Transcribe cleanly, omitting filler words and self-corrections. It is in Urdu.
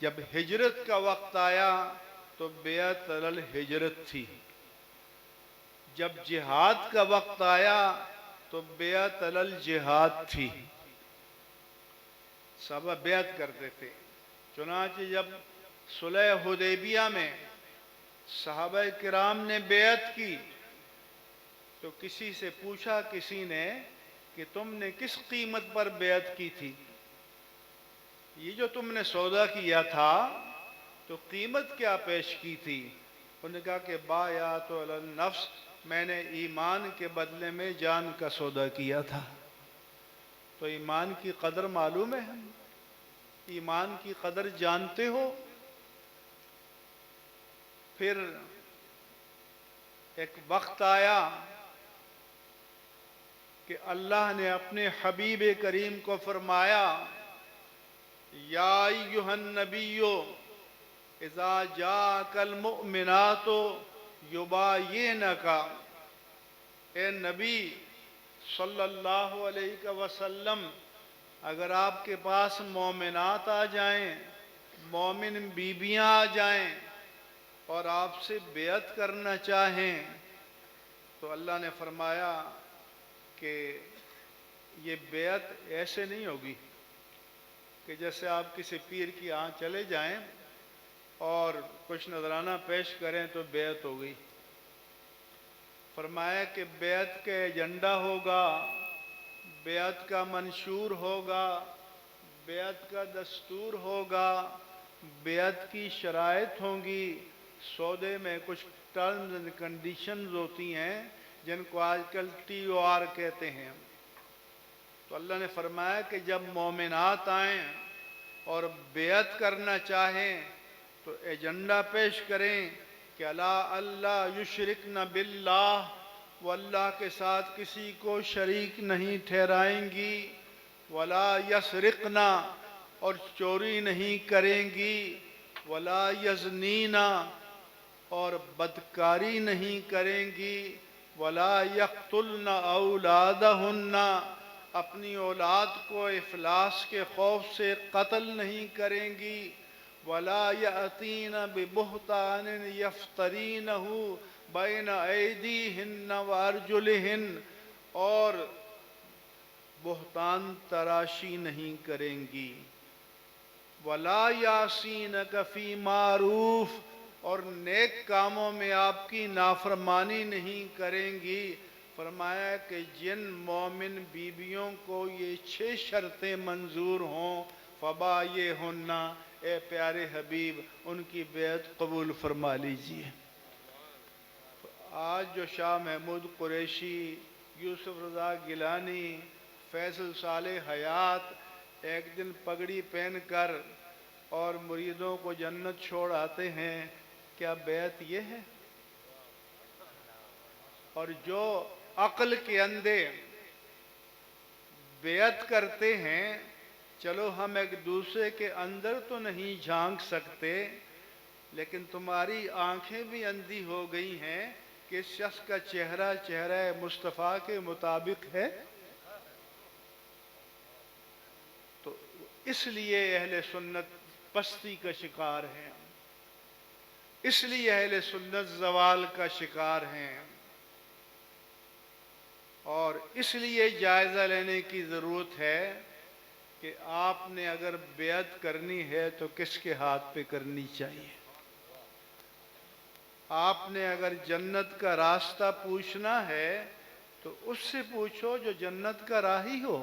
جب ہجرت کا وقت آیا تو بیعت علی ہجرت تھی، جب جہاد کا وقت آیا تو بیعت علی جہاد تھی۔ صحابہ بیعت کرتے تھے۔ چنانچہ جب صلح حدیبیہ میں صحابہ کرام نے بیعت کی تو کسی سے پوچھا کسی نے کہ تم نے کس قیمت پر بیعت کی تھی؟ یہ جو تم نے سودا کیا تھا تو قیمت کیا پیش کی تھی؟ انہوں نے کہا کہ بایعت علی النفس، میں نے ایمان کے بدلے میں جان کا سودا کیا تھا۔ تو ایمان کی قدر معلوم ہے؟ ایمان کی قدر جانتے ہو؟ پھر ایک وقت آیا کہ اللہ نے اپنے حبیب کریم کو فرمایا یا ایھا النبی اذا جاءک المؤمنات یبایعنک، اے نبی صلی اللہ علیہ وسلم، اگر آپ کے پاس مومنات آ جائیں، مومن بیویاں آ جائیں اور آپ سے بیعت کرنا چاہیں تو اللہ نے فرمایا کہ یہ بیعت ایسے نہیں ہوگی کہ جیسے آپ کسی پیر کی یہاں چلے جائیں اور کچھ نذرانہ پیش کریں تو بیعت ہو گئی۔ فرمایا کہ بیعت کا ایجنڈا ہوگا، بیعت کا منشور ہوگا، بیعت کا دستور ہوگا، بیعت کی شرائط ہوں گی، سودے میں کچھ ٹرمز اینڈ کنڈیشنز ہوتی ہیں جن کو آج کل TOR کہتے ہیں۔ تو اللہ نے فرمایا کہ جب مومنات آئیں اور بیعت کرنا چاہیں تو ایجنڈا پیش کریں کہ اللہ یشرکن باللہ، وہ اللہ کے ساتھ کسی کو شریک نہیں ٹھہرائیں گی، ولا یسرقن، اور چوری نہیں کریں گی، ولا یزنین، اور بدکاری نہیں کریں گی، ولا یقتلن اولادہن، اپنی اولاد کو افلاس کے خوف سے قتل نہیں کریں گی، ولا یأتین ببہتان یفترینہ بین ایدیہن وارجلہن، اور بہتان تراشی نہیں کریں گی، ولا یعصینک فی معروف، اور نیک کاموں میں آپ کی نافرمانی نہیں کریں گی۔ فرمایا کہ جن مومن بیویوں کو یہ 6 شرطیں منظور ہوں فبایعہن، اے پیارے حبیب ان کی بیعت قبول فرما لیجئے۔ آج جو شاہ محمود قریشی، یوسف رضا گیلانی، فیصل صالح حیات ایک دن پگڑی پہن کر اور مریدوں کو جنت چھوڑ آتے ہیں، کیا بیعت یہ ہے؟ اور جو عقل کے اندھے بیعت کرتے ہیں، چلو ہم ایک دوسرے کے اندر تو نہیں جھانک سکتے لیکن تمہاری آنکھیں بھی اندھی ہو گئی ہیں کہ اس شخص کا چہرہ چہرہ مصطفیٰ کے مطابق ہے۔ تو اس لیے اہل سنت پستی کا شکار ہیں، اس لیے اہل سنت زوال کا شکار ہیں، اور اس لیے جائزہ لینے کی ضرورت ہے کہ آپ نے اگر بیعت کرنی ہے تو کس کے ہاتھ پہ کرنی چاہیے۔ آپ نے اگر جنت کا راستہ پوچھنا ہے تو اس سے پوچھو جو جنت کا راہی ہو۔